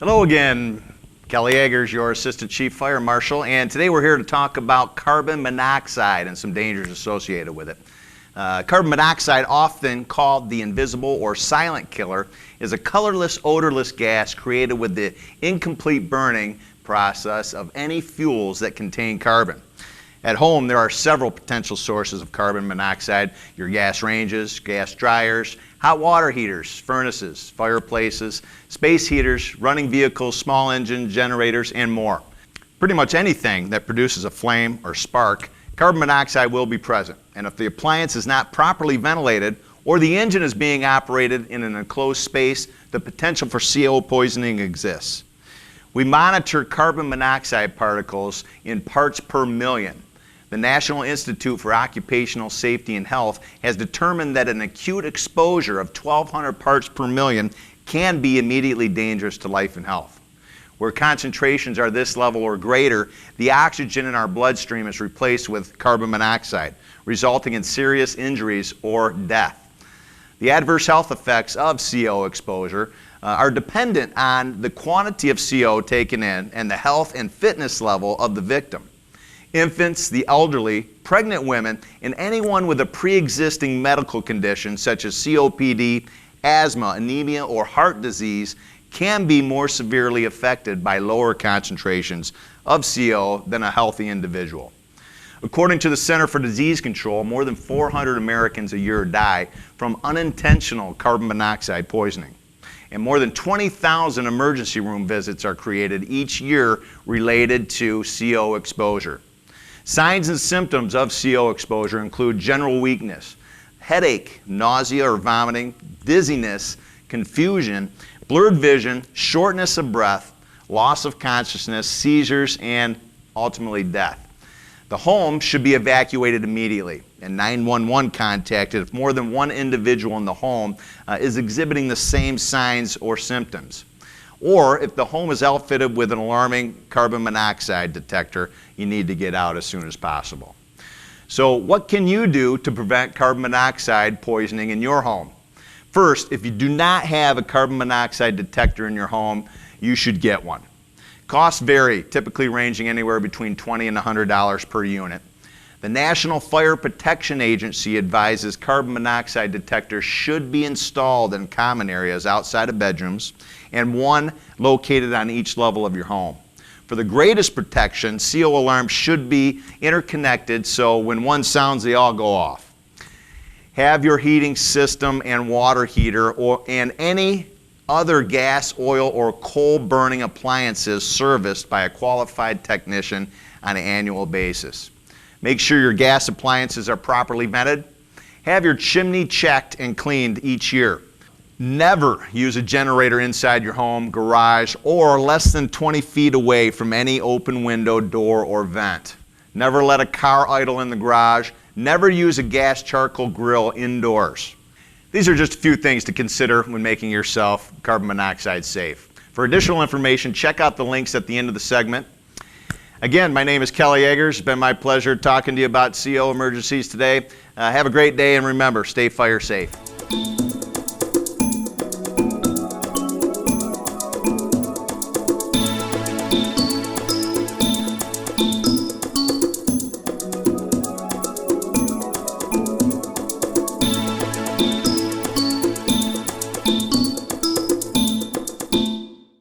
Hello again, Kelly Eggers, your Assistant Chief Fire Marshal, and today we're here to talk about carbon monoxide and some dangers associated with it. Carbon monoxide, often called the invisible or silent killer, is a colorless, odorless gas created with the incomplete burning process of any fuels that contain carbon. At home, there are several potential sources of carbon monoxide: your gas ranges, gas dryers, hot water heaters, furnaces, fireplaces, space heaters, running vehicles, small engines, generators, and more. Pretty much anything that produces a flame or spark, carbon monoxide will be present. And if the appliance is not properly ventilated or the engine is being operated in an enclosed space, the potential for CO poisoning exists. We monitor carbon monoxide particles in parts per million. The National Institute for Occupational Safety and Health has determined that an acute exposure of 1,200 parts per million can be immediately dangerous to life and health. Where concentrations are this level or greater, the oxygen in our bloodstream is replaced with carbon monoxide, resulting in serious injuries or death. The adverse health effects of CO exposure are dependent on the quantity of CO taken in and the health and fitness level of the victim. Infants, the elderly, pregnant women, and anyone with a pre-existing medical condition such as COPD, asthma, anemia, or heart disease can be more severely affected by lower concentrations of CO than a healthy individual. According to the Center for Disease Control, more than 400 Americans a year die from unintentional carbon monoxide poisoning. And more than 20,000 emergency room visits are created each year related to CO exposure. Signs and symptoms of CO exposure include general weakness, headache, nausea or vomiting, dizziness, confusion, blurred vision, shortness of breath, loss of consciousness, seizures, and ultimately death. The home should be evacuated immediately and 911 contacted if more than one individual in the home is exhibiting the same signs or symptoms. Or if the home is outfitted with an alarming carbon monoxide detector, you need to get out as soon as possible. So what can you do to prevent carbon monoxide poisoning in your home? First, if you do not have a carbon monoxide detector in your home, you should get one. Costs vary, typically ranging anywhere between $20 and $100 per unit. The National Fire Protection Agency advises carbon monoxide detectors should be installed in common areas outside of bedrooms and one located on each level of your home. For the greatest protection, CO alarms should be interconnected so when one sounds, they all go off. Have your heating system and water heater and any other gas, oil, or coal-burning appliances serviced by a qualified technician on an annual basis. Make sure your gas appliances are properly vented. Have your chimney checked and cleaned each year. Never use a generator inside your home, garage, or less than 20 feet away from any open window, door, or vent. Never let a car idle in the garage. Never use a gas charcoal grill indoors. These are just a few things to consider when making yourself carbon monoxide safe. For additional information, check out the links at the end of the segment. Again, my name is Kelly Eggers. It's been my pleasure talking to you about CO emergencies today. Have a great day, and remember, stay fire safe.